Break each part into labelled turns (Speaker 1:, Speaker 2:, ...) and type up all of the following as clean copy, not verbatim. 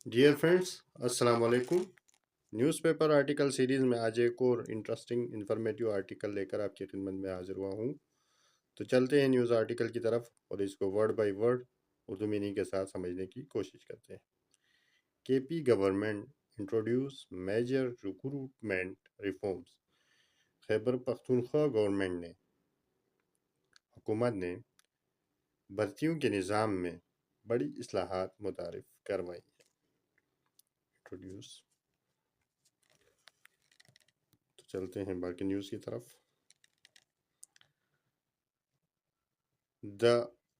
Speaker 1: Dear friends, السلام علیکم۔ News paper article series میں آج ایک اور انٹرسٹنگ انفارمیٹیو آرٹیکل لے کر آپ کی خدمت میں حاضر ہوا ہوں۔ تو چلتے ہیں نیوز آرٹیکل کی طرف اور اس کو word by word Urdu meaning کے ساتھ سمجھنے کی کوشش کرتے ہیں۔ K P government introduce major recruitment reforms. Khyber Pakhtunkhwa government نے حکومت نے بھرتیوں کے نظام میں بڑی اصلاحات متعارف کروائی۔ انٹروڈیوس تو چلتے ہیں باقی نیوز کی طرف۔ The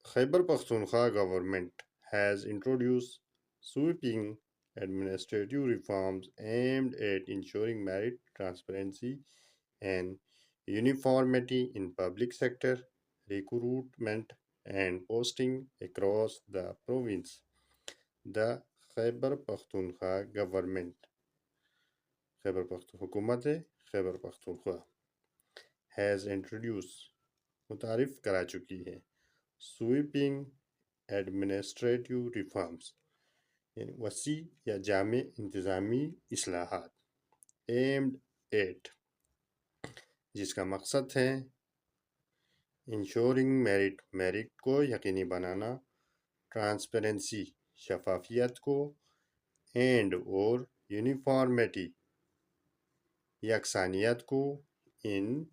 Speaker 1: Khyber Pakhtunkhwa government has introduced sweeping administrative reforms aimed at ensuring merit, transparency, and uniformity in public sector recruitment and posting across the province. The Khyber Pakhtunkhwa government حکومت Khyber Pakhtunkhwa has introduced متعارف کرا چکی ہے sweeping administrative reforms, یعنی وسیع یا جامع انتظامی اصلاحات، ایمڈ ایٹ جس کا مقصد ہے انشورنگ میرٹ کو یقینی بنانا، ٹرانسپیرنسی شفافیت کو، اینڈ اور یونیفارمیٹی یکسانیت کو ان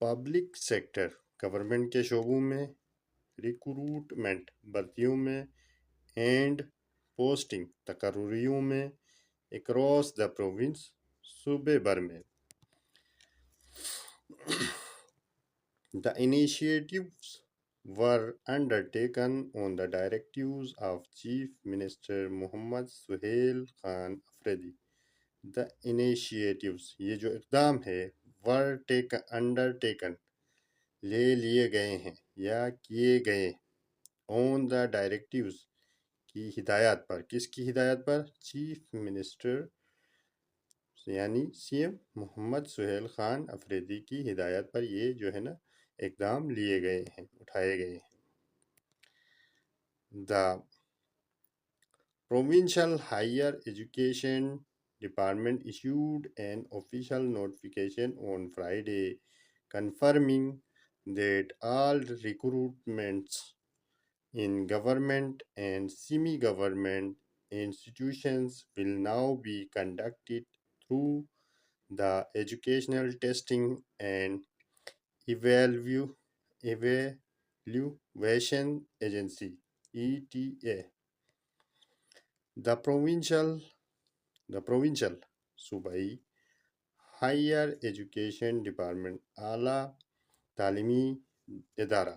Speaker 1: پبلک سیکٹر گورنمنٹ کے شعبوں میں، ریکروٹمنٹ بھرتیوں میں، اینڈ پوسٹنگ تقرریوں میں، اکراس دا پروونس صوبے بھر میں۔ The initiatives were undertaken on the directives of Chief Minister Muhammad Suhail Khan Afridi. The initiatives یہ جو اقدام ہے were undertaken لے لیے گئے ہیں یا کیے گئے on the directives کی ہدایات پر۔ کس کی ہدایت پر؟ چیف منسٹر یعنی سی ایم محمد سہیل خان افریدی کی ہدایت پر یہ جو ہے نا اقدام لیے گئے ہیں، اٹھائے گئے ہیں۔ The Provincial Higher Education Department issued an official notification on Friday confirming that all recruitments in government and semi-government institutions will now be conducted through the Educational Testing and Evaluation Agency ETA. The provincial صوبائی higher education department اعلیٰ تعلیمی ادارہ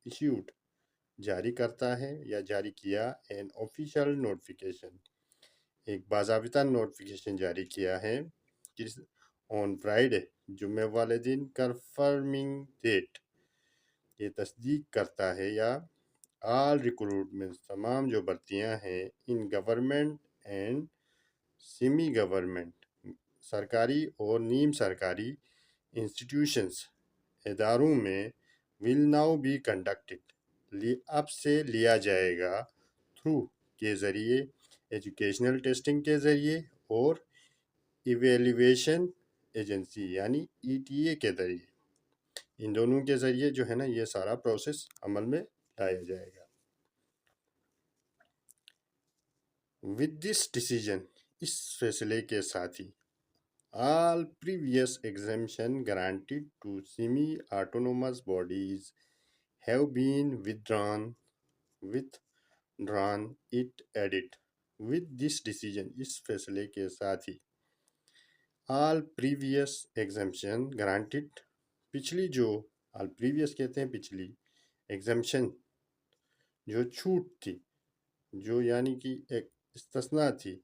Speaker 1: issued جاری کرتا ہے یا جاری کیا این آفیشیل نوٹیفیکیشن ایک باضابطہ نوٹیفیکیشن جاری کیا ہے جس آن فرائیڈے جمعہ والے دن کنفرمنگ ڈیٹ یہ تصدیق کرتا ہے یا آل ریکروٹمنٹ تمام جو بھرتیاں ہیں ان گورنمنٹ اینڈ سیمی گورنمنٹ سرکاری اور نیم سرکاری انسٹیٹیوشنز اداروں میں ول ناؤ بی کنڈکٹڈ اب سے لیا جائے گا تھرو کے ذریعے ایجوکیشنل ٹیسٹنگ کے ذریعے اور ایویلیویشن ایجنسی یعنی ETA کے ذریعے، ان دونوں کے ذریعے جو ہے نا یہ سارا پروسیس عمل میں لایا جائے گا۔ ود دس ڈیسیژن اس فیصلے کے ساتھ ہی all previous exemption granted to semi-autonomous bodies have been withdrawn, it added. With this decision اس فیصلے کے ساتھ ہی all previous exemption granted پچھلی جو all previous کہتے ہیں پچھلی exemption جو چھوٹ تھی، جو یعنی کہ ایک استثناء تھی،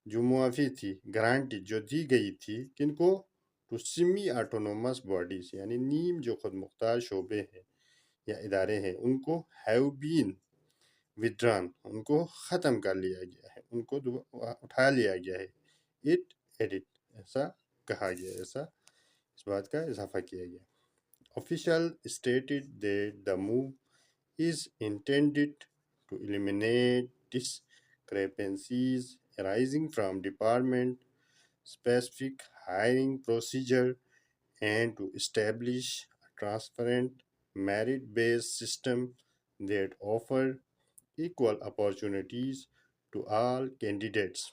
Speaker 1: جو معافی تھی، گارنٹی جو دی گئی تھی کن کو؟ ٹو سیمی آٹونومس باڈیز یعنی نیم جو خود مختار شعبے ہیں یا ادارے ہیں ان کو ہیو بین ودران ان کو ختم کر لیا گیا ہے، ان کو اٹھا لیا گیا ہے۔ اٹ ایڈٹ ایسا کہا گیا، ایسا اس بات کا اضافہ کیا گیا۔ Official stated that the move is intended to eliminate discrepancies arising from department specific hiring procedure and to establish a transparent merit-based system that offer equal opportunities to all candidates.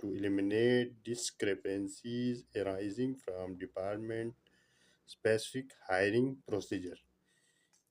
Speaker 1: to eliminate discrepancies arising from department specific hiring procedure